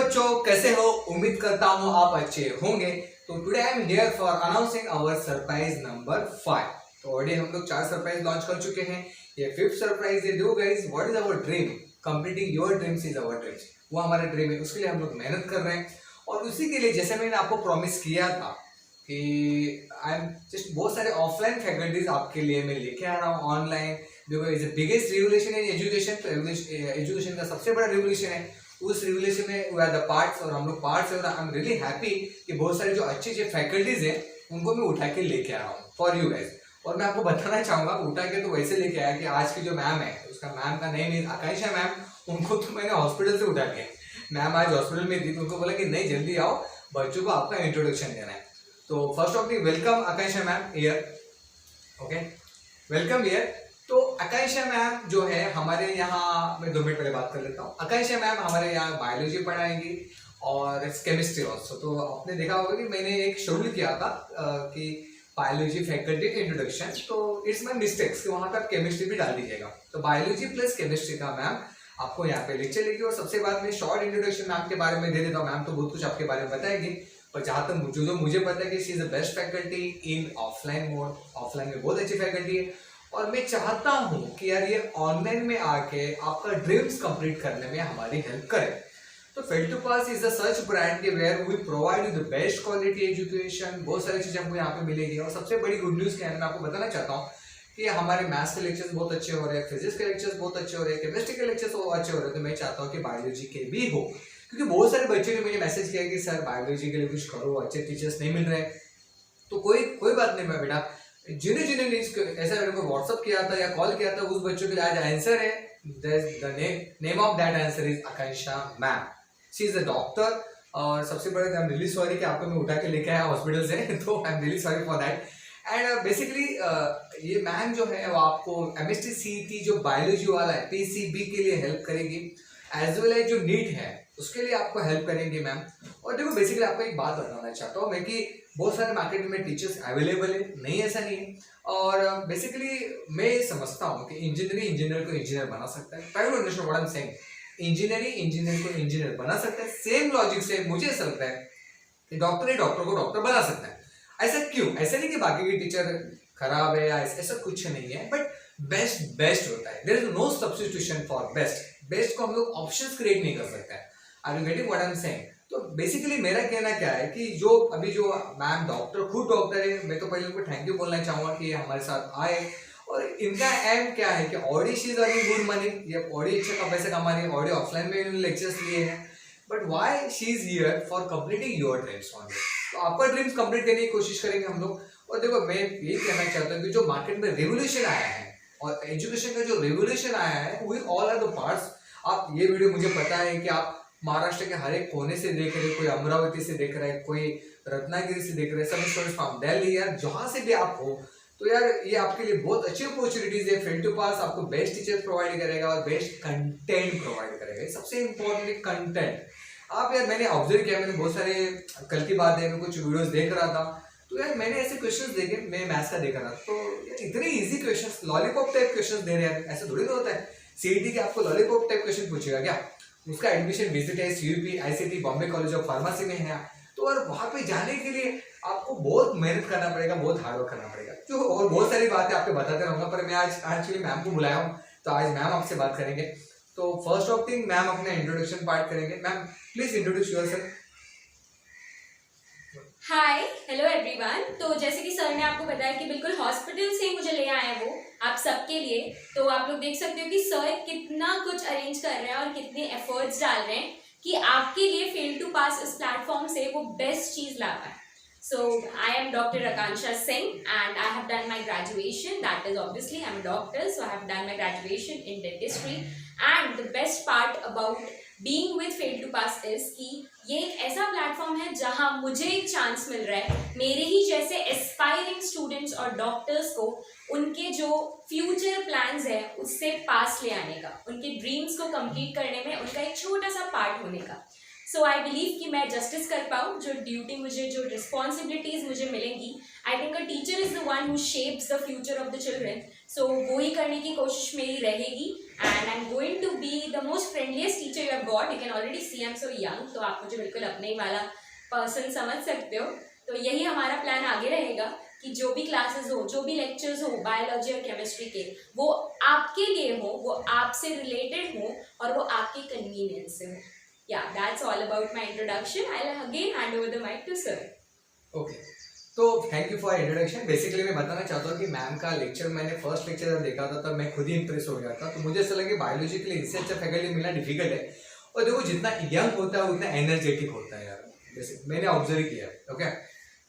बच्चों, कैसे हो? उम्मीद करता हूँ आप अच्छे होंगे। तो today I am here for announcing our surprise number 5। तो ऑलरेडी हम लोग 4 सरप्राइज लॉन्च कर चुके हैं। ये 5th सरप्राइज है। Do guys, what is our dream? Completing your dreams is our dreams. वो हमारा ड्रीम है, उसके लिए हम लोग मेहनत कर रहे हैं। और उसी के लिए जैसे मैंने आपको प्रॉमिस किया था कि आई एम जस्ट बहुत सारे ऑफलाइन फैकल्टीज आपके लिए मैं लेके आ रहा हूँ online. Because is the biggest revolution in education. तो एजुकेशन का सबसे बड़ा रिवोल्यूशन है। उस रिवोल्यूशन में वी आर द पार्ट्स और हम लोग पार्ट्स है। और आई एम रियली हैप्पी कि बहुत सारे जो अच्छे अच्छे फैकल्टीज हैं उनको मैं उठा के लेके आ रहा हूँ फॉर यू गाइस। और मैं आपको बताना चाहूँगा, उठा के तो वैसे लेके आया कि आज की जो मैम है, उसका मैम का नेम इज आकांक्षा मैम। उनको तो मैंने हॉस्पिटल से उठा के, मैम आज हॉस्पिटल में थी तो उनको बोला कि नहीं जल्दी आओ, बच्चों को आपका इंट्रोडक्शन देना है। तो first of the welcome Akanksha ma'am here. Okay, welcome here. तो आकांक्षा मैम जो है हमारे यहाँ, मैं 2 मिनट पहले बात कर लेता हूँ। आकांक्षा मैम हमारे यहाँ बायोलॉजी पढ़ाएंगी और केमिस्ट्री ऑल्सो। तो आपने देखा होगा कि मैंने एक शेड्यूल किया था कि बायोलॉजी फैकल्टी इंट्रोडक्शन। तो इट्स माई मिस्टेक्स कि वहाँ पे आप केमिस्ट्री भी डाल दीजिएगा। तो बायोलॉजी प्लस केमिस्ट्री का मैम आपको यहाँ पे लेक्चर लेगी। और सबसे बाद में शॉर्ट इंट्रोडक्शन मैम के बारे में दे देता हूँ। मैम तो बहुत कुछ आपके बारे में बताएगी, पर जहाँ तक जो मुझे पता है कि she is the best faculty in offline mode. Offline में बहुत अच्छी फैकल्टी है। और मैं चाहता हूँ कि यार ये ऑनलाइन में आके आपका ड्रीम्स कंप्लीट करने में हमारी हेल्प करे। तो fail to pass is the such brand के where we provide you the best quality education. बहुत सारी चीजें हमको यहाँ पे मिलेगी। और सबसे बड़ी गुड न्यूज़ क्या है, मैं आपको बताना चाहता हूँ कि हमारे मैथ्स के लेक्चर्स बहुत अच्छे हो रहे हैं, फिजिक्स के लेक्चर्स बहुत अच्छे हो रहे हैं, केमिस्ट्री के लेक्चर्स अच्छे हो रहे हैं। तो मैं चाहता हूँ कि बायोलॉजी के भी हो, क्योंकि बहुत सारे बच्चों ने मुझे मैसेज किया कि सर बायोलॉजी के लिए कुछ करो, अच्छे टीचर्स नहीं मिल रहे। तो कोई बात नहीं मैं बेटा, जिन्हें ऐसा मेरे को व्हाट्सअप किया था या कॉल किया था, उस बच्चों के लिए आज आंसर है। The name of that answer is Akanksha ma'am. She is a doctor. और सबसे बड़े आई एम रियली सॉरी कि आपको मैं उठा के लेके आया हॉस्पिटल से। तो I am really sorry for that. And basically ये मैम जो है वो आपको एमएसटी सीईटी जो बायोलॉजी वाला है पीसीबी के लिए हेल्प करेगी, एज वेल एज जो नीट है उसके लिए आपको हेल्प करेंगे मैम। और देखो बेसिकली आपको एक बात बताना चाहता हूँ मैं कि बहुत सारे मार्केट में टीचर्स अवेलेबल है, नहीं ऐसा नहीं है। और बेसिकली मैं समझता हूँ कि इंजीनियर को इंजीनियर बना सकता है। Try to understand what I am saying. Engineer को इंजीनियर बना सकता है। सेम लॉजिक से मुझे ऐसा लगता है कि डॉक्टर को डॉक्टर बना सकता है। ऐसा क्यों? ऐसा नहीं कि बाकी के टीचर खराब है या ऐसा कुछ नहीं है, बट बेस्ट होता है। There is no substitution for best. Best को हम लोग ऑप्शंस क्रिएट नहीं कर सकते हैं। Are you getting what I am saying? तो बेसिकली मेरा कहना क्या है कि जो अभी जो मैम डॉक्टर, खुद डॉक्टर है, मैं तो पहले उनको थैंक यू बोलना चाहूंगा कि हमारे साथ आए। और इनका एम क्या है कि Audi she is earning good money. ये ऑडी अच्छा पैसा कमा रही है, ऑडी ऑफलाइन में इन्होंने लेक्चर्स लिए हैं, but why she is here for completing your dreams only. तो आपका ड्रीम्स कंप्लीट करने की कोशिश करेंगे हम लोग। और देखो मैं ये कहना चाहता हूँ कि जो मार्केट में रेवोल्यूशन आया है और एजुकेशन का जो रेवोल्यूशन आया है, we all are the parts. आप ये वीडियो मुझे पता है कि आप महाराष्ट्र के हर एक कोने से देख रहे हैं, कोई अमरावती से देख रहा है, कोई रत्नागिरी से देख रहे हैं, सब स्टूडेंट्स फ्रॉम दिल्ली। यार जहाँ से भी आप हो, तो यार ये आपके लिए बहुत अच्छी अपॉर्चुनिटीज है। फेल टू पास आपको बेस्ट टीचर प्रोवाइड करेगा और बेस्ट कंटेंट प्रोवाइड करेगा। सबसे इंपॉर्टेंट कंटेंट। आप यार मैंने ऑब्जर्व किया, मैंने बहुत सारे, कल की बात है मैं कुछ वीडियोस देख रहा था, तो यार मैंने ऐसे क्वेश्चंस देखे, मैं मैथ्स का देख रहा था, तो यार इतने easy questions, lollipop type questions दे रहे हैं। ऐसा थोड़ी ना होता है सीईटी के आपको लॉलीपॉप टाइप क्वेश्चन पूछेगा क्या? उसका एडमिशन विजिट है CUP ICT Bombay college of pharmacy में है। तो और वहाँ पे जाने के लिए आपको बहुत मेहनत करना पड़ेगा, बहुत हार्डवर्क करना पड़ेगा। जो और बहुत सारी बातें आपको बताते रहूंगा, पर मैं आज एक्चुअली मैम को बुलाया हूँ, तो आज मैम आपसे बात करेंगे। तो फर्स्ट ऑफ थिंग मैम अपना इंट्रोडक्शन पार्ट करेंगे। Ma'am please introduce yourself. Hi, hello everyone. तो जैसे कि सर ने आपको बताया कि बिल्कुल हॉस्पिटल से मुझे ले आए हैं वो आप सबके लिए। तो आप लोग देख सकते हो कि सर कितना कुछ अरेंज कर रहे हैं और कितने एफर्ट्स डाल रहे हैं कि आपके लिए फेल टू पास इस प्लेटफॉर्म से वो बेस्ट चीज़ ला पाए। So I am Dr. Akansha Singh and I have done my graduation. That is obviously I'm a doctor, so I have done my graduation in dentistry. And the best part about being with Fail to Pass is कि ये एक ऐसा platform है जहाँ मुझे एक chance मिल रहा है मेरे ही जैसे एस्पायरिंग स्टूडेंट्स और डॉक्टर्स को उनके जो फ्यूचर प्लान्स है उससे पास ले आने का, उनके ड्रीम्स को कंप्लीट करने में उनका एक छोटा सा पार्ट होने का। सो आई बिलीव कि मैं जस्टिस कर पाऊँ, जो ड्यूटी मुझे, जो रिस्पॉन्सिबिलिटीज़ मुझे मिलेंगी। I think a teacher is the one who shapes the future of the children. So वो ही करने की कोशिश मेरी रहेगी and I am going to be the most friendliest teacher you have got. You can already see I am so young, तो आप मुझे बिल्कुल अपने ही वाला पर्सन समझ सकते हो. तो यही हमारा प्लान आगे रहेगा कि जो भी क्लासेस हो, जो भी लेक्चर्स हो बायोलॉजी और केमिस्ट्री के, वो आपके लिए हो, वो आपसे रिलेटेड हो और वो आपके कन्वीनियंस से हो. या that's all about my introduction. I will again hand over the mic to sir. Okay, तो thank you for introduction. Basically मैं बताना चाहता हूँ कि मैम का लेक्चर मैंने फर्स्ट लेक्चर जब देखा था तब मैं खुद ही इंप्रेस हो गया था. तो मुझे ऐसा लगा कि बायोलॉजी के लिए इससे अच्छा फैकल्टी मिलना डिफिकल्ट है. और देखो जितना यंग होता है उतना एनर्जेटिक होता है यार, जैसे मैंने ऑब्जर्व किया है. ओके,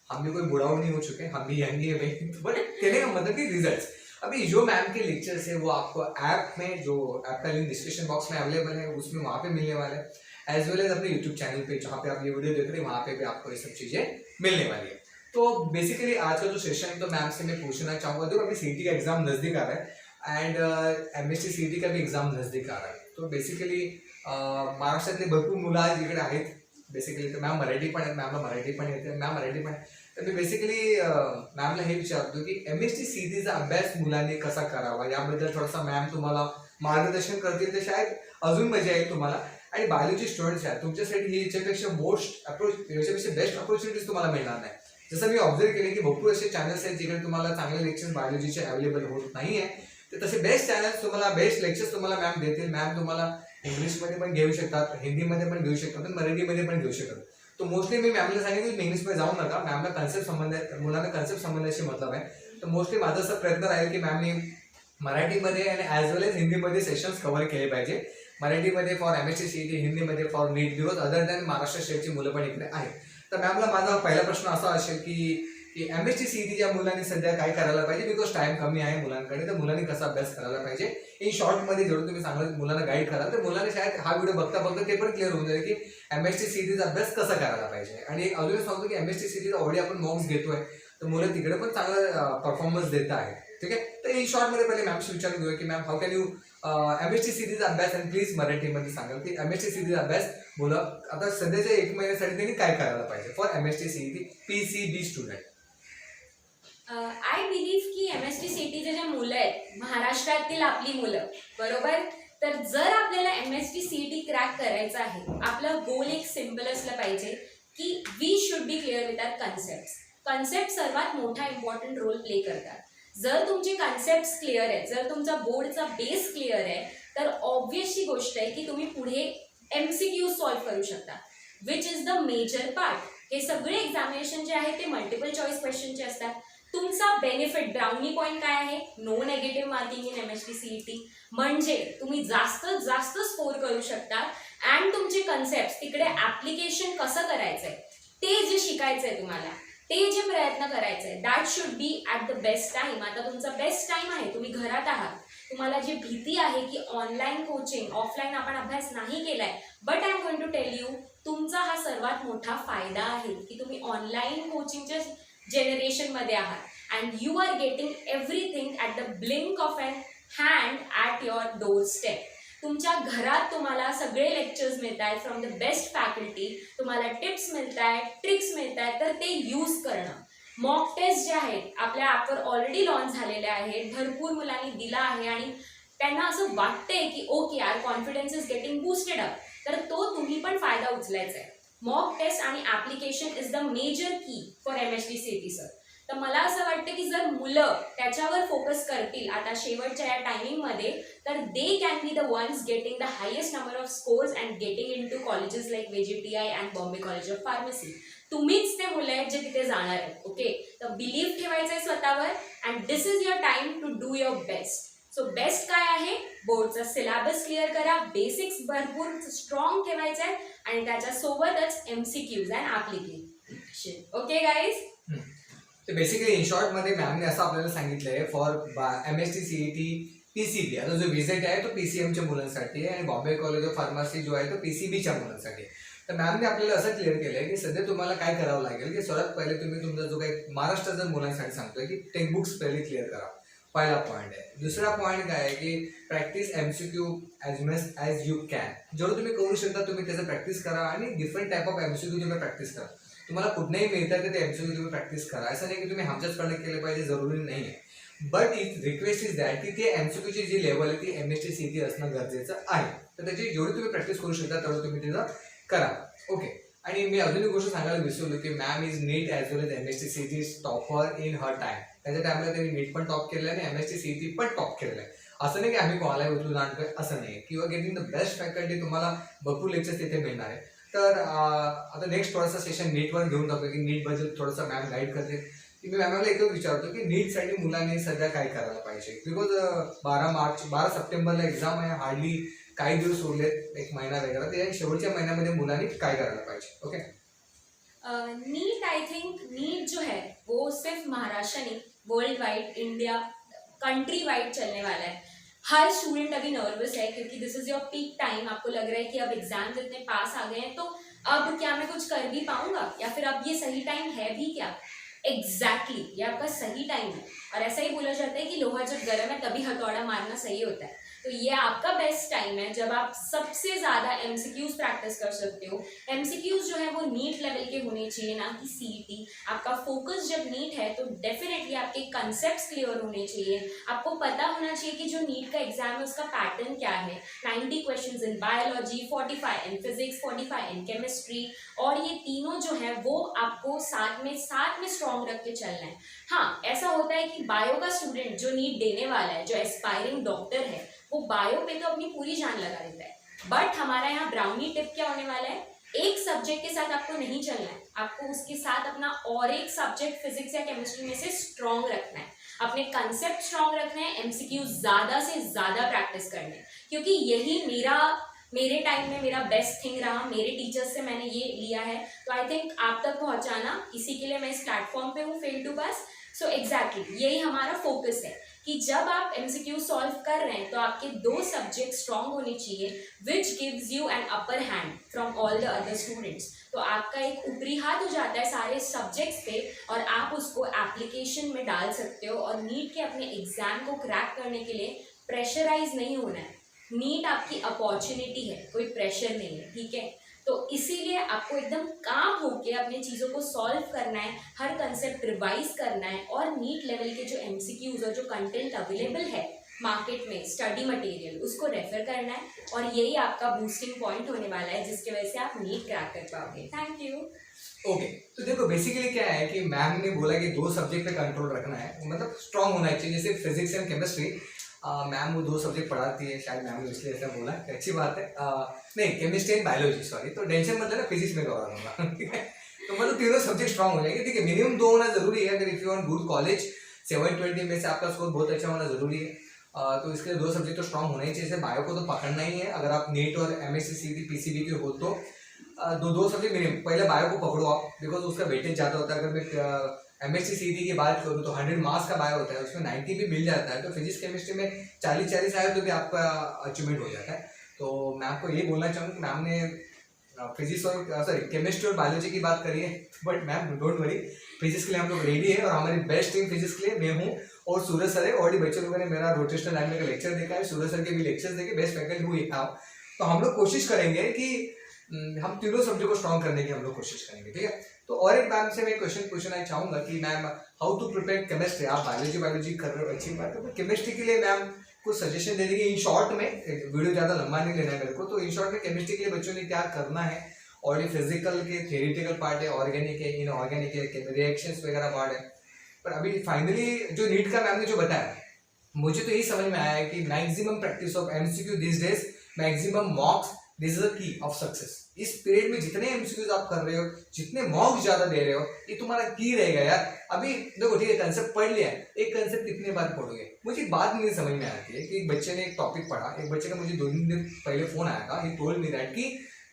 हम भी कोई बुढ़ाऊ नहीं हो चुके, हम भी यंग ही है भाई. बट कहने का मतलब कि रिजल्ट्स अभी जो मैम के लेक्चर्स है वो आपको ऐप में, जो ऐप का लिंक डिस्क्रिप्शन बॉक्स में अवेलेबल है उसमें वहाँ पे मिलने वाले हैं, एज वेल एज अपने यूट्यूब चैनल पे जहाँ पे आप ये वीडियो देख रहे हैं वहाँ पे भी आपको ये सब चीज़ें मिलने वाली है. तो बेसिकली आज का जो सेशन है तो मैम से मैं पूछना चाहूँगा, देखो अभी सीटी का एग्जाम नज़दीक आ रहा है एंड एमएसटी सीटी का भी एग्जाम नज़दीक आ रहा है. तो बेसिकली महाराष्ट्रातले भरपूर मुलं आज इकडे आहेत. बेसिकली तर मॅम मराठी पण आहेत, मॅमला मराठी पण येते, मॅम मराठी पण. तर मी बेसिकली मॅमला हे विचारतो की एमएसटी सीटीचा अभ्यास मुलांनी कसा करावा याबद्दल थोडासा मॅम तुम्हाला मार्गदर्शन करतील तर शायद अजून मजा येईल तुम्हाला. आणि बायोलॉजी स्टुडंट्स आहेत तुमच्यासाठी ही याच्यापेक्षा याच्यापेक्षा बेस्ट अपॉर्च्युनिटीज तुम्हाला मिळणार नाही. जसं मी ऑब्झर्व केले की भरपूर असे चॅनल्स आहेत जिकडे तुम्हाला चांगले लेक्चर्स बायोलॉजीचे अवेलेबल होत नाही आहे. तर तसे बेस्ट चॅनल्स तुम्हाला, बेस्ट लेक्चर्स तुम्हाला मॅम देतील. मॅम तुम्हाला इंग्लिशमध्ये पण घेऊ शकतात, हिंदीमध्ये पण घेऊ शकतात आणि मराठीमध्ये पण घेऊ शकतात. तो मोस्टली मी मॅमला सांगितलं की इंग्लिशमध्ये जाऊ नका, मॅमला कन्सेप्ट संबंध आहे, मुलांना कन्सेप्ट संबंधाशी मतलब आहे. तर मोस्टली माझा असा प्रयत्न राहील की मॅमनी मराठीमध्ये आणि ॲज वेल एज हिंदीमध्ये सेशन्स कव्हर केले पाहिजे. मराठीमध्ये फॉर एमएसटी सीईटी, हिंदीमध्ये for NEET, because other than Maharashtra स्टेटची मुलं पण इकडे आहेत. तर मॅमला माझा पहिला प्रश्न असा असेल की एमएसटी सीईटीच्या मुलांनी सध्या काय करायला पाहिजे, बिकॉज टाइम कमी आहे मुलांकडे. तर मुलांनी कसा अभ्यास करायला पाहिजे इन शॉर्टमध्ये जरूर तुम्ही चांगलं मुलांना गाईड करा तर मुलांना शायद हा व्हिडिओ बघता बघता ते पण क्लिअर होऊन जाईल की एमएसटी सीईटीचा अभ्यास कसा करायला पाहिजे. आणि अजून सांगतो की एमएसटी सीईटीचा ऑलरेडी आपण मॉक्स घेतोय तर मुलं तिकडे पण चांगला परफॉर्मन्स देत आहेत. ठीक आहे, तर इन शॉर्टमध्ये पहिले मॅमशी विचारून घेऊया की ma'am how can you MST सीईटीचा अभ्यास, आणि प्लीज मराठीमध्ये सांगाल की एमएसटी सीईटीचा अभ्यास मुलं आता सध्याच्या 1 महिन्यासाठी त्यांनी काय करायला पाहिजे for MST CET PCB student. I believe की एमएसटी सीईटीचे जे मुलं आहेत महाराष्ट्रातील आपली मुलं, बरोबर, तर जर आपल्याला एमएसटी सीईटी क्रॅक करायचं आहे, आपलं गोल एक सिम्पल असलं पाहिजे की we should be clear with our concept. Concept सर्वात मोठा इम्पॉर्टंट रोल प्ले करतात. जर तुमचे कन्सेप्ट क्लिअर आहेत, जर तुमचा बोर्डचा बेस क्लिअर आहे, तर ऑब्वियसली गोष्ट आहे की तुम्ही पुढे MCQ सॉल्व्ह करू शकता, which is the major part. हे सगळे एक्झामिनेशन जे आहे ते मल्टिपल चॉईस क्वेश्चनचे असतात. तुमचा बेनिफिट ब्राउनी पॉईंट काय आहे, no negative marking in MST CET, म्हणजे तुम्ही जास्तीत जास्त स्कोर करू शकता. अँड तुमचे कन्सेप्ट तिकडे ॲप्लिकेशन कसं करायचंय ते जे शिकायचंय तुम्हाला, ते जे प्रयत्न करायचंय, that should be at the best time. आता तुमचा बेस्ट टाइम आहे, तुम्ही घरात आहात, तुम्हाला जी भीती आहे की ऑनलाईन कोचिंग, ऑफलाईन आपण अभ्यास नाही केलाय, but I am going to tell you तुमचा हा सर्वात मोठा फायदा आहे की तुम्ही ऑनलाईन कोचिंगच्या जनरेशनमध्ये आहात and you are getting everything at the blink of an hand at your door step. तुमच्या घरात तुम्हाला सगळे लेक्चर्स मिळत आहेत फ्रॉम द बेस्ट फॅकल्टी, तुम्हाला टिप्स मिळत आहेत, ट्रिक्स मिळत आहेत, तर ते यूज करणं. मॉक टेस्ट जे आहेत आपल्या ॲपवर ऑलरेडी लॉन्च झालेले आहेत, भरपूर मुलांनी दिला आहे आणि त्यांना असं वाटतंय की ओके यार confidence is getting boosted up, तर तो तुम्ही पण फायदा उचलायचा आहे. मॉक टेस्ट आणि ॲप्लिकेशन इज द मेजर की फॉर एमएसटी सीईटी सर. तर मला असं वाटतं की जर मुलं त्याच्यावर फोकस करतील आता शेवटच्या या टायमिंगमध्ये, तर they can be the ones getting the highest number of scores and getting into colleges like VGTI and Bombay college of pharmacy. तुम्हीच ते मुलं आहेत जे तिथे जाणार आहेत. ओके, तर बिलीव्ह ठेवायचं आहे स्वतःवर and this is your time to do your best. So best काय आहे, बोर्डचा सिलेबस क्लिअर करा, बेसिक्स भरपूर स्ट्रॉंग ठेवायचे आहेत आणि त्याच्यासोबतच MCQs and application. Okay guys, तर बेसिकली इन शॉर्टमध्ये मॅमने असं आपल्याला सांगितलं आहे फॉर एमएसटी सीईटी पीसीबी. आता जो विजिट आहे तो PCMच्या मुलांसाठी आहे आणि बॉम्बे कॉलेज ऑफ फार्मसी जो आहे तो PCBच्या मुलांसाठी. तर मॅमने आपल्याला असं क्लिअर केलं आहे की सध्या तुम्हाला काय करावं लागेल की सर्वात पहिले तुम्ही तुमचा जो काही महाराष्ट्राच्या मुलांसाठी सांगतोय की टेक्स्टबुक्स पहिले क्लिअर करा, पहिला पॉईंट आहे. दुसरा पॉईंट काय आहे की practice MCQ as much as you can. जेवढं तुम्ही करू शकता तुम्ही त्याचं प्रॅक्टिस करा आणि डिफरंट टाईप ऑफ MCQ तुम्ही प्रॅक्टिस करा. तुम्हाला कुठनंही मिळतं तर ते MCQ तुम्ही प्रॅक्टिस करा. असं नाही की तुम्ही आमच्याचकडे केलं पाहिजे, जरुरी नाही आहे. बट रिक्वेस्ट इज दॅट की ते एमसीक्यूची जी लेवल आहे ती MST CET असणं गरजेचं आहे. तर त्याची जेवढी तुम्ही प्रॅक्टिस करू शकता तेवढं तुम्ही तिथं करा. ओके. आणि मी अजून एक गोष्ट सांगायला विसरलो की ma'am is NEET as well as MST CET topper in her time. त्याच्या टाइमला त्यांनी नीट पण टॉप केलेलं आहे आणि MST CET पण टॉप केलेलं आहे. असं नाही की आम्ही कोणालाही उचलून आणतोय असं नाही. किंवा गेटिंग द बेस्ट फॅकल्टी तुम्हाला भरपूर लेक्चर्स तिथे मिळणार आहे. तर आता नेक्स्ट थोडासा सेशन नीटवर घेऊन जातो की नीट बद्दल थोडंसं मॅम गाईड करते की मी मॅमला एकच विचारतो की नीटसाठी मुलांनी सध्या काय करायला पाहिजे. बिकॉज 12 सप्टेंबरला एक्झाम आहे. हार्डली काही दिवस उरलेत, एक महिना वगैरे. ते शेवटच्या महिन्यामध्ये मुलांनी काय करायला पाहिजे. Okay. NEET I think NEET जो है वो सिर्फ महाराष्ट्र नहीं, world wide, India, country wide चलने वाला है. हर स्टूडेंट अभी नर्वस है क्योंकि this is your peak time. आपको लग रहा है कि अब एग्जाम्स इतने पास आ गए हैं तो अब क्या मैं कुछ कर भी पाऊंगा या फिर अब ये सही टाइम है भी क्या. एग्जैक्टली ये आपका सही टाइम है. और ऐसा ही बोला जाता है कि लोहा जब गर्म है तभी हथौड़ा मारना सही होता है. तो ये आपका बेस्ट टाइम है जब आप सबसे ज़्यादा MCQs प्रैक्टिस कर सकते हो. MCQs जो है वो नीट लेवल के होने चाहिए, ना कि CET. आपका फोकस जब नीट है तो डेफिनेटली आपके कंसेप्ट्स क्लियर होने चाहिए. आपको पता होना चाहिए कि जो नीट का एग्जाम है उसका पैटर्न क्या है. 90 questions in biology, 45 in physics, 45 in chemistry. और ये तीनों जो है वो आपको साथ में स्ट्रॉन्ग रख के चलना है. हाँ, ऐसा होता है कि बायो का स्टूडेंट जो नीट देने वाला है, जो एस्पायरिंग डॉक्टर है, वो बायो पे तो अपनी पूरी जान लगा देता है. बट हमारा यहाँ ब्राउनी टिप क्या होने वाला है, एक सब्जेक्ट के साथ आपको नहीं चलना है. आपको उसके साथ अपना और एक सब्जेक्ट फिजिक्स या केमिस्ट्री में से स्ट्रॉन्ग रखना है. अपने कंसेप्ट स्ट्रॉन्ग रखना है. MCQ ज़्यादा से ज़्यादा प्रैक्टिस करना है क्योंकि यही मेरे टाइम में मेरा बेस्ट थिंग रहा. मेरे टीचर्स से मैंने ये लिया है. तो आई थिंक आप तक पहुँचाना, इसी के लिए मैं इस प्लेटफॉर्म पे हूँ, fail to pass. So exactly यही हमारा फोकस है कि जब आप MCQ सॉल्व कर रहे हैं तो आपके 2 सब्जेक्ट स्ट्रॉन्ग होने चाहिए, which gives you an upper hand from all the other students. तो आपका एक ऊपरी हाथ हो जाता है सारे सब्जेक्ट्स पे और आप उसको एप्लीकेशन में डाल सकते हो. और नीट के अपने एग्जाम को क्रैक करने के लिए प्रेशराइज नहीं होना है. नीट आपकी अपॉर्चुनिटी है, कोई प्रेशर नहीं है. ठीक है. तो इसीलिए आपको एकदम काम होके अपनी चीज़ों को सॉल्व करना है, हर कंसेप्ट रिवाइज करना है. और नीट लेवल के जो MCQs और जो कंटेंट अवेलेबल है मार्केट में, स्टडी मटेरियल, उसको रेफर करना है. और यही आपका बूस्टिंग पॉइंट होने वाला है जिसकी वजह से आप नीट क्रैक कर पाओगे. Thank you. ओके. तो देखो बेसिकली क्या है कि मैम ने बोला कि 2 सब्जेक्ट पे कंट्रोल रखना है, मतलब स्ट्रांग होना चाहिए. जैसे फिजिक्स एंड केमिस्ट्री, मैम वो 2 सब्जेक्ट पढ़ाती है, शायद मैम ने इसलिए ऐसा बोला कि अच्छी बात है. नहीं, केमिस्ट्री एंड बायोलॉजी, सॉरी. तो टेंशन मतलब ना फिजिक्स में करवा दूंगा. ठीक है. तो मतलब तीनों सब्जेक्ट स्ट्रांग हो जाएंगे. ठीक है. मिनिमम 2 होना जरूरी है. अगर if you want good college 720 में से आपका स्कोर बहुत अच्छा होना जरूरी है. तो इसके लिए 2 सब्जेक्ट तो स्ट्रांग होना ही चाहिए. जैसे बायो को तो पकड़ना ही है. अगर आप नीट और MSc CET PCB के हो तो 2 सब्जेक्ट मिनिमम. पहले बायो को पकड़ो आप, बिकॉज उसका वेटेज ज़्यादा होता है. अगर मैं MSc CET की बात करूँ तो 100 मार्क्स का बायो होता है, उसमें 90 भी मिल जाता है. तो फिजिक्स केमिस्ट्री में 40-40 आए तो भी आपका अचीवमेंट हो जाता है. तो मैं आपको ये बोलना चाहूँगा कि मैम ने फिजिक्स और केमिस्ट्री और बायोलॉजी की बात करी है. But ma'am don't worry, physics के लिए हम लोग रेडी है. और हमारी बेस्ट टीम फिजिक्स के लिए मैं हूँ और सूरज सर है. ऑलरेडी बच्चे लोगों ने मेरा रोटेशनल लाइन का लेक्चर देखा है, सूरज सर के भी लेक्चर्स देखे, बेस्ट फैकल्टी हुई था. तो हम लोग कोशिश करेंगे कि हम तीनों सब्जेक्ट को स्ट्रॉन्ग करने की हम लोग कोशिश करेंगे. ठीक है. तो और एक मैम से मैं क्वेश्चन पूछना चाहूँगा कि ma'am how to prepare chemistry. आप बायोलॉजी कर रहे हो, अच्छी बात है. तो केमिस्ट्री के लिए मैम कुछ सजेशन दे देंगे इन शॉर्ट में. वीडियो ज़्यादा लंबा नहीं लेना है मेरे को. तो इन शॉर्ट में केमिस्ट्री के लिए बच्चों ने क्या करना है. और ये फिजिकल के थ्योरेटिकल पार्ट है, ऑर्गेनिक है, इनऑर्गेनिक है, रिएक्शंस वगैरह पार्ट है. पर अभी फाइनली जो नीट का मैम ने जो बताया, मुझे तो यही समझ में आया है कि maximum practice of MCQ this days, maximum मॉक्स, this is the key of success. इस पीरियड में जितने MCQs आप कर रहे हो, जितने मॉक्स ज्यादा दे रहे हो, ये तुम्हारा की रहेगा यार. अभी देखो ठीक है, कंसेप्ट पढ़ लिया है, एक कंसेप्ट कितने बार पढ़ोगे. मुझे एक बात नहीं समझ में आती है कि एक बच्चे ने एक टॉपिक पढ़ा, एक बच्चे का मुझे 2 दिन पहले फोन आया था. ही टोल्ड मी दैट कि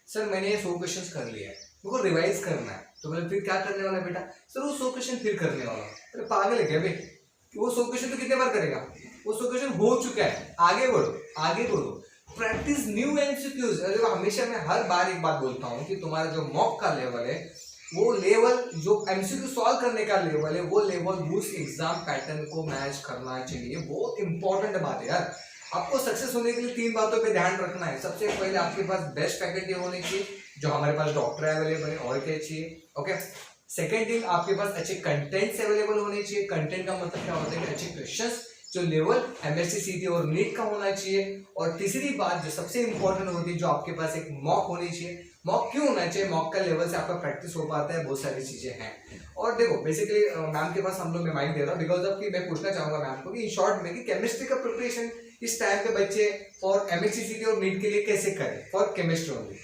सर मैंने ये 100 क्वेश्चन कर लिया है, मुझे रिवाइज करना है. तो मतलब फिर क्या करने वाला बेटा. सर वो 100 क्वेश्चन फिर करने वाला. अरे पागल है क्या भाई, वो 100 क्वेश्चन तो कितने बार करेगा. वो 100 क्वेश्चन हो चुका है. आगे बढ़ो, आगे बढ़ो, प्रैक्टिस न्यू MCQs. अरे हमेशा मैं हर बार एक बात बोलता हूँ कि तुम्हारा जो मॉक का लेवल है, वो लेवल जो MCQ सॉल्व करने का लेवल है, वो लेवल उस एग्जाम पैटर्न को मैच करना चाहिए. बहुत इंपॉर्टेंट बात है यार. आपको सक्सेस होने के लिए 3 बातों पे ध्यान रखना है. सबसे पहले आपके पास बेस्ट फैकल्टी होनी चाहिए, जो हमारे पास डॉक्टर अवेलेबल है, और क्या चाहिए. ओके. सेकेंड थिंग, आपके पास अच्छे कंटेंट्स अवेलेबल होने चाहिए। कंटेंट का मतलब क्या होता है कि अच्छे क्वेश्चंस जो लेवल एमएससी सीटी और नीट का होना चाहिए। और तीसरी बात जो सबसे इंपॉर्टेंट होती है, जो आपके पास एक मॉक होनी चाहिए। मॉक क्यों होना चाहिए? मॉक का लेवल से आपका प्रैक्टिस हो पाता है, बहुत सारी चीजें हैं। और देखो बेसिकली मैम के पास हम लोग, मैं माइक दे रहा हूँ बिकॉज ऑफ कि मैं पूछना चाहूंगा मैम को कि इन शॉर्ट में कि केमिस्ट्री का प्रिपरेशन इस टाइम पे बच्चे फॉर एमएससी सीटी और नीट के लिए कैसे करें for chemistry only.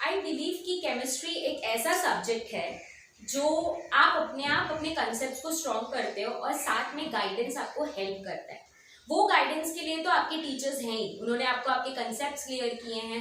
I believe कि केमिस्ट्री एक ऐसा सब्जेक्ट है जो आप अपने कंसेप्ट को स्ट्रॉन्ग करते हो और साथ में गाइडेंस आपको हेल्प करता है। वो गाइडेंस के लिए तो आपके टीचर्स हैं ही, उन्होंने आपको आपके कंसेप्ट्स क्लियर किए हैं,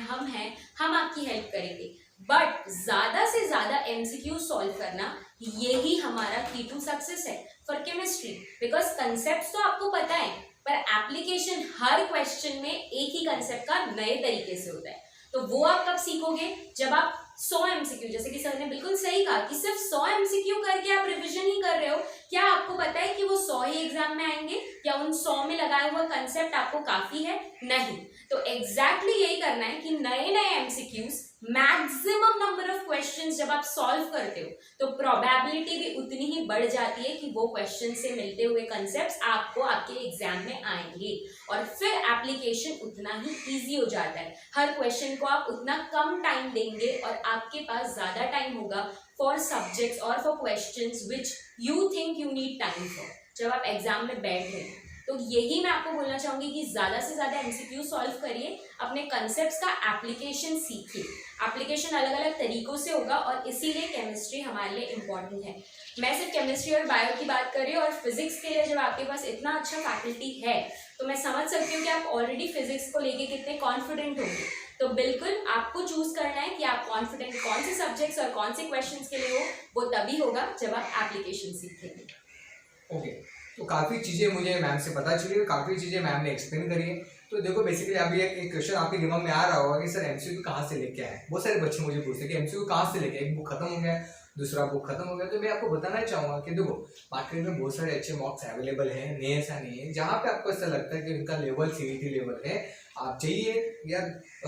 हम आपकी हेल्प करेंगे। बट ज़्यादा से ज़्यादा एमसीक्यू सॉल्व करना, यही हमारा की टू सक्सेस है फॉर केमिस्ट्री। बिकॉज कंसेप्ट्स तो आपको पता है, पर एप्लीकेशन हर क्वेश्चन में एक ही कंसेप्ट का नए तरीके से होता है। तो वो आप कब सीखोगे? जब आप 100 एमसीक्यू, जैसे कि सर ने बिल्कुल सही कहा कि सिर्फ 100 एमसीक्यू करके आप रिवीजन ही कर रहे हो, क्या आपको पता है कि वो 100 ही एग्जाम में आएंगे या उन 100 में लगाया हुआ कंसेप्ट आपको काफी है? नहीं। तो एग्जैक्टली यही करना है कि नए नए MCQs, maximum number of questions जब आप सॉल्व करते हो तो प्रोबेबिलिटी भी उतनी ही बढ़ जाती है कि वो क्वेश्चन से मिलते हुए कंसेप्ट्स आपको आपके एग्जाम में आएंगे और फिर एप्लीकेशन उतना ही इजी हो जाता है। हर क्वेश्चन को आप उतना कम टाइम देंगे और आपके पास ज्यादा टाइम होगा फॉर सब्जेक्ट्स और for questions which you think you need time for, जब आप एग्जाम में बैठ रहे हैं। तो यही मैं आपको बोलना चाहूंगी कि ज्यादा से ज्यादा एमसीक्यू सॉल्व करिए, अपने कंसेप्ट्स का एप्लीकेशन सीखिए। एप्लीकेशन अलग अलग तरीकों से होगा और इसीलिए केमिस्ट्री हमारे लिए इम्पॉर्टेंट है। मैं सिर्फ केमिस्ट्री और बायो की बात कर रही हूँ, और फिजिक्स के लिए जब आपके पास इतना अच्छा फैकल्टी है तो मैं समझ सकती हूँ कि आप ऑलरेडी फिजिक्स को लेके कितने कॉन्फिडेंट होंगे। तो बिल्कुल आपको चूज करना है कि आप कॉन्फिडेंट कौन से सब्जेक्ट्स और कौन से क्वेश्चंस के लिए हो, वो तभी होगा जब आप एप्लीकेशन सीखेंगे। ओके, तो काफ़ी चीज़ें मुझे मैम से पता चली और काफ़ी चीज़ें मैम ने एक्सप्लेन करी है। तो देखो बेसिकली अभी एक क्वेश्चन आपके दिमाग में आ रहा होगा कि सर एमसीक्यू कहाँ से लेके आए। बहुत सारे बच्चे मुझे पूछते हैं कि एमसीक्यू कहाँ से लेके आए, एक बुक खत्म हो गया, दूसरा बुक खत्म हो गया। तो मैं आपको बताना चाहूँगा कि देखो मार्केट में बहुत सारे अच्छे मॉक्स अवेलेबल हैं, नहीं ऐसा नहीं है। जहाँ पे आपको ऐसा लगता है कि उनका लेवल सीईटी लेवल है, आप चाहिए या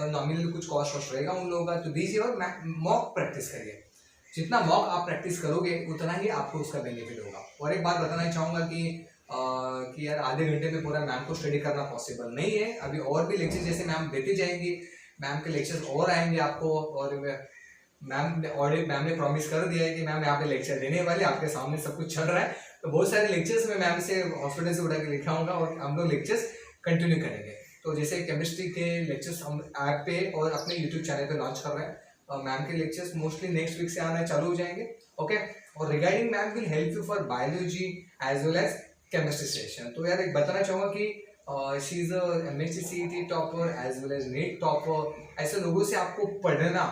नॉमिनल कुछ कॉस्ट रहेगा उन लोगों का, तो दीजिए और मॉक प्रैक्टिस करिए। जितना मॉक आप प्रैक्टिस करोगे उतना ही आपको उसका बेनिफिट होगा। और एक बात बताना चाहूँगा कि यार आधे घंटे में पूरा मैम को स्टडी करना पॉसिबल नहीं है। अभी और भी लेक्चर जैसे मैम देती जाएंगी, मैम के लेक्चर्स और आएंगे आपको। और मैम ने प्रॉमिस कर दिया है कि मैम यहाँ पे लेक्चर देने वाले, आपके सामने सब कुछ चल रहा है। तो बहुत सारे लेक्चर्स मैं मैम से हॉस्पिटल से उठा के लिखा हूँगा और हम लोग लेक्चर्स कंटिन्यू करेंगे। तो जैसे केमिस्ट्री के लेक्चर्स हम ऐप पे और अपने यूट्यूब चैनल पे लॉन्च कर रहे हैं। मैम के लेक्चर्स मोस्टली नेक्स्ट वीक से आना चालू हो जाएंगे। ओके, और regarding ma'am will help you for biology as well as chemistry session. तो यार एक बताना चाहूँगा कि she is MSc CET topper as well as NEET topper. ऐसे लोगों से आपको पढ़ना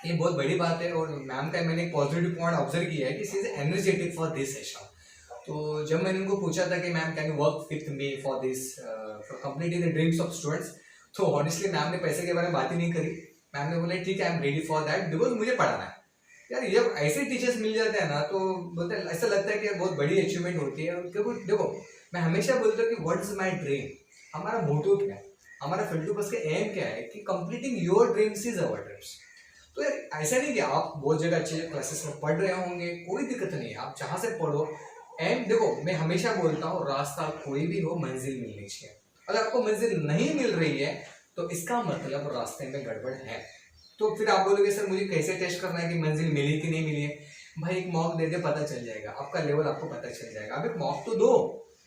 ये बहुत बड़ी बात है। और मैम का मैंने एक पॉजिटिव पॉइंट ऑब्जर्व किया है कि she is energetic for this session. तो जब मैंने उनको पूछा था कि ma'am can you work with me for this for completing the dreams of students, तो ऑनेस्टली मैम ने पैसे के बारे में बात ही नहीं करी। मैम ने बोला ठीक है, I am ready for that because मुझे पढ़ाना है। यार जब ऐसे टीचर्स मिल जाते हैं ना तो बोलते हैं, ऐसा लगता है कि बहुत बड़ी अचीवमेंट होती है। क्योंकि देखो मैं हमेशा बोलता हूँ कि व्हाट इज माय ड्रीम, हमारा मोटो क्या है, हमारा फील्ड बस का एम क्या है कि completing your dreams is our dreams. तो यार ऐसा नहीं कि आप बहुत जगह अच्छे क्लासेस में पढ़ रहे होंगे, कोई दिक्कत नहीं है, आप जहाँ से पढ़ो। एम देखो मैं हमेशा बोलता हूँ, रास्ता कोई भी हो मंजिल मिलनी चाहिए। अगर आपको मंजिल नहीं मिल रही है तो इसका मतलब रास्ते में गड़बड़ है। तो फिर आप बोलोगे सर मुझे कैसे टेस्ट करना है कि मंजिल मिली कि नहीं मिली है? भाई एक मॉक दे दे, पता चल जाएगा, आपका लेवल आपको पता चल जाएगा। अब एक मॉक तो दो,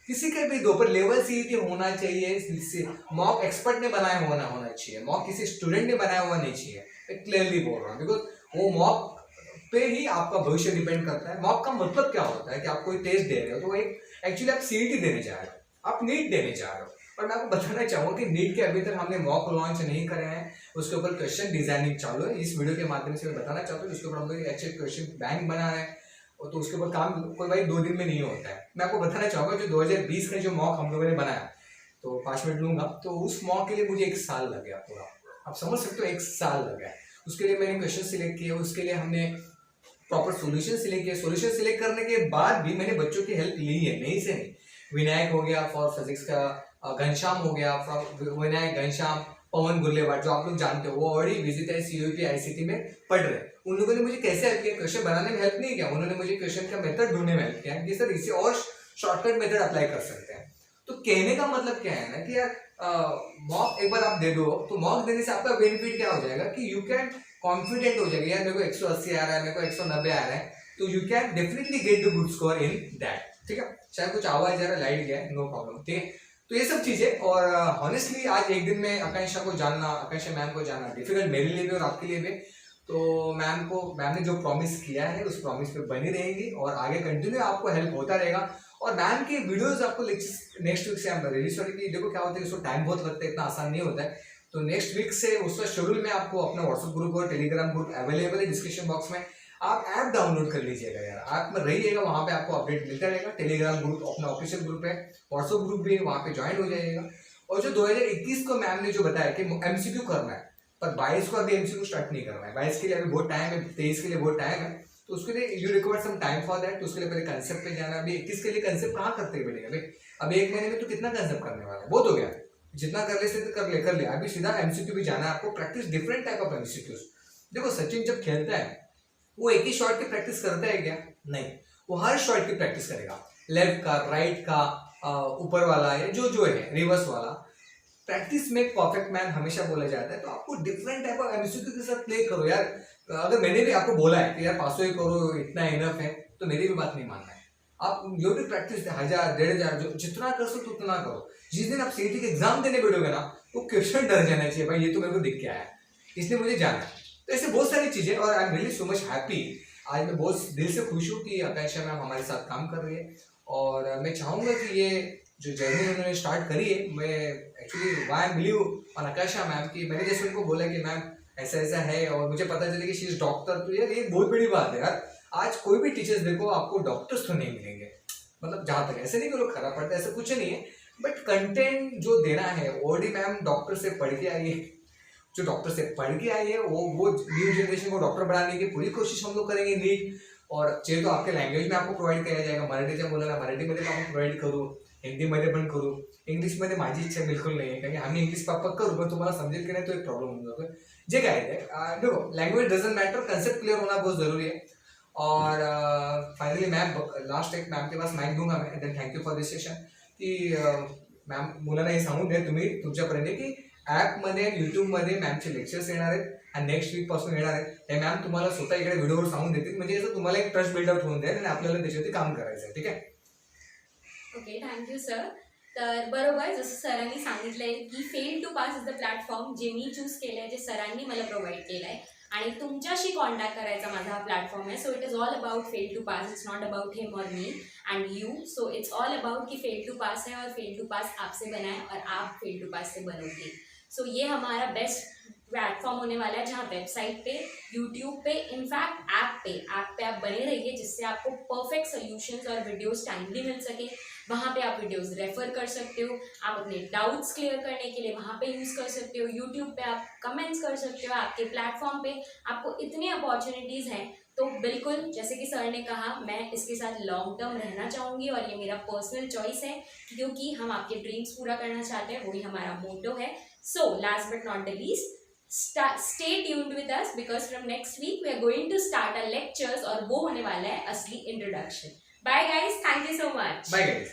किसी के भी दो, पर लेवल सीईटी होना चाहिए। मॉक एक्सपर्ट ने बनाया होना चाहिए, मॉक किसी स्टूडेंट ने बनाया हुआ नहीं चाहिए। मैं क्लियरली बोल रहा हूँ बिकॉज वो मॉक पे ही आपका भविष्य डिपेंड करता है। मॉक का मतलब क्या होता है कि आप कोई टेस्ट दे रहे हो तो एक एक्चुअली आप सीईटी देने जा रहे हो, आप नीट देने जा रहे हो। और मैं आपको बताना चाहूँगा कि नीट के अभी तक हमने मॉक लॉन्च नहीं करे हैं, उसके ऊपर क्वेश्चन डिजाइनिंग चालू है। इस वीडियो के माध्यम से मैं बताना चाहता हूँ उसके ऊपर हम लोग अच्छे क्वेश्चन बैंक बना रहे हैं। और तो उसके ऊपर काम कोई भाई 2 दिन में नहीं होता है। मैं आपको बताना चाहूँगा जो 2020 का जो मॉक हम लोगों ने बनाया, तो 5 मिनट लूंगा, तो उस मॉक के लिए मुझे 1 साल लग गया पूरा। आप समझ सकते हो 1 साल लग गया। उसके लिए मैंने क्वेश्चन सिलेक्ट किए, उसके लिए हमने प्रॉपर सोल्यूशन सिलेक्ट किया। सोल्यूशन सिलेक्ट करने के बाद भी मैंने बच्चों की हेल्प ली है, नहीं से नहीं। विनायक हो गया फॉर फिजिक्स का, घनश्याम हो गया फ्रॉम विनायक, घनश्याम पवन गुर्लेवाड जो आप लोग जानते हो, वो ऑलरेडी विजिट है CUET ICT में पढ़ रहे हैं। उन लोगों ने मुझे कैसे हेल्प किया, क्वेश्चन बनाने में हेल्प नहीं किया, उन्होंने मुझे क्वेश्चन का मेथड ढूंढने में हेल्प किया कि सर इसे और शॉर्टकट मेथड अप्लाई कर सकते हैं। तो कहने का मतलब क्या है ना कि यार मॉक एक बार आप दे दो तो मॉक देने से आपका बेनिफिट क्या हो जाएगा कि यू कैन कॉन्फिडेंट हो जाएगा, यार मेरे को 180 आ रहा है, मेरे को 190 आ रहा है, तो you can definitely get the good score in that. ठीक है, चाहे कुछ आवाज जा रहा है, लाइट गया है, नो प्रॉब्लम। ठीक है, तो ये सब चीजें। और हॉनेस्टली आज एक दिन में आकांक्षा को जानना, आकांक्षा मैम को जानना डिफिकल्ट मेरे लिए भी और आपके लिए भी। तो मैम ने जो प्रॉमिस किया है उस प्रॉमिस पे बनी रहेंगी और आगे कंटिन्यू आपको हेल्प होता रहेगा। और मैम के वीडियोस आपको नेक्स्ट वीक से हम रिलीज करेंगे। देखो क्या होता है, उसको टाइम बहुत लगता है, इतना आसान नहीं होता है। तो नेक्स्ट वीक से उसका शेड्यूल में आपको अपना व्हाट्सएप ग्रुप और टेलीग्राम ग्रुप अवेलेबल है डिस्क्रिप्शन बॉक्स में। आप ऐप डाउनलोड कर लीजिएगा यार, ऐप में रहिएगा, वहाँ पे आपको अपडेट मिलता रहेगा। टेलीग्राम ग्रुप अपना ऑफिशियल ग्रुप है, व्हाट्सएप ग्रुप भी है, वहाँ पे ज्वाइन हो जाइएगा। और जो 2021 को मैम ने जो बताया कि MCQ करना है, पर 22 को अभी MCQ स्टार्ट नहीं करना है, 22 के लिए अभी बहुत टाइम है, 23 के लिए बहुत टाइम है, तो उसके लिए you require some time for that. तो उसके लिए पहले कंसेप्ट पे जाना। अभी 21 के लिए कंसेप्ट कहाँ करते बैठेगा भाई, अभी एक महीने में तो कितना कंसेप्ट करने वाला है, बहुत हो गया, जितना कर ले सकते कर ले। अभी सीधा MCQ भी जाना है आपको, practice different type of MCQs। देखो सचिन जब खेलता है वो एक ही शॉट की प्रैक्टिस करता है क्या, नहीं, वो हर शॉट की प्रैक्टिस करेगा, लेफ्ट का, राइट का, ऊपर वाला या जो है रिवर्स वाला। प्रैक्टिस में परफेक्ट मैन हमेशा बोला जाता है। तो आपको डिफरेंट टाइप ऑफ MCQ के साथ प्ले करो यार। अगर मैंने भी आपको बोला है कि यार 500 ही करो, इतना इनफ है, तो मेरी भी बात नहीं मानना है। आप जो भी प्रैक्टिस 1000 1500 जो जितना कर सकते उतना करो। जिस दिन आप CET के एग्जाम देने बैठोगे ना, तो क्वेश्चन डर जाना चाहिए, भाई ये तो मेरे को दिख के आया है, इसलिए मुझे जाना है। तो ऐसे बहुत सारी चीजें। और I am really so much happy, आज मैं बहुत दिल से खुश हूँ कि आकांक्षा मैम हमारे साथ काम कर रही है। और मैं चाहूंगा कि ये जो जर्नी उन्होंने स्टार्ट करी है, मैं actually why believe on Akanksha ma'am की। मैंने जैसे उनको बोला कि मैम ऐसा ऐसा है और मुझे पता चले कि शी इज डॉक्टर, तो यार ये बहुत बड़ी बात है यार। आज कोई भी टीचर्स देखो आपको डॉक्टर्स तो नहीं मिलेंगे, मतलब जहाँ तक, ऐसे नहीं कि लोग खराब पढ़ते, ऐसा कुछ नहीं है, बट कंटेंट जो देना है ऑलरेडी मैम डॉक्टर से पढ़ के आई है। जो डॉक्टर से पढ़ के आई है वो न्यू जनरेशन को डॉक्टर बनाने की पूरी कोशिश हम लोग करेंगे नीट। और चाहिए तो आपके लँग्वेज में आपको प्रोव्हाइड किया जाएगा, मराठीच्या मुलांना मराठीमध्ये आपण प्रोव्हाइड करू, हिंदीमध्ये पण करू, इंग्लिशमध्ये माझी इच्छा बिलकुल नाही आहे, कारण की आम्ही इंग्लिश पापा करू, पण तुम्हाला समजेल की नाही तो एक प्रॉब्लेम होऊन जातो। जे काय आहे देखो, language doesn't matter, concept clear होना बहुत जरूरी है। और फाइनली मैम लास्ट एक मैम के पास माइक दूंगा मैं, then thank you for this session. की मॅम मुलांना हे सांगून द्या तुम्ही तुमच्यापर्यंत की ॲपमध्ये यूट्यूबमध्ये मॅमचे लेक्चर्स येणार आहेत आणि नेक्स्ट वीक पासून येणार आहेत। हे मॅम तुम्हाला स्वतः इकडे व्हिडिओवर सांगून देतील, म्हणजे असं तुम्हाला एक ट्रस्ट बिल्डअप होऊन जाईल आणि आपल्याला त्याच्यावरती काम करायचं आहे। ठीक आहे, ओके, थँक्यू सर। तर बरोबर जसं सरांनी सांगितलंय की fail to pass is the platform जे मी चूज केलं आहे, जे सरांनी मला प्रोव्हाइड केलं आहे आणि तुमच्याशी कॉन्टॅक्ट करायचा माझा हा प्लॅटफॉर्म आहे। So it is all about fail to pass, it's not about him और me and you. So it's all about कि फेल टू पास है और फेल टू पास आपसे बना है और आप फेल टू पास से बनोगे। सो ये हमारा बेस्ट प्लेटफॉर्म होने वाला है, जहाँ वेबसाइट पे, यूट्यूब पे, इनफैक्ट ऐप पे आप बने रहिए, जिससे आपको परफेक्ट सोल्यूशंस और वीडियोस टाइमली मिल सके। वहाँ पे आप वीडियोस रेफर कर सकते हो, आप अपने डाउट्स क्लियर करने के लिए वहाँ पे यूज़ कर सकते हो। यूट्यूब पे आप कमेंट्स कर सकते हो, आपके प्लेटफॉर्म पे आपको इतनी अपॉर्चुनिटीज़ हैं। तो बिल्कुल जैसे कि सर ने कहा, मैं इसके साथ लॉन्ग टर्म रहना चाहूँगी और ये मेरा पर्सनल चॉइस है, क्योंकि हम आपके ड्रीम्स पूरा करना चाहते हैं, वही हमारा मोटो है। So last but not the least, stay tuned with us because from next week we are going to start our lectures और वो होने वाला है असली introduction. Bye guys, thank you so much. Bye guys.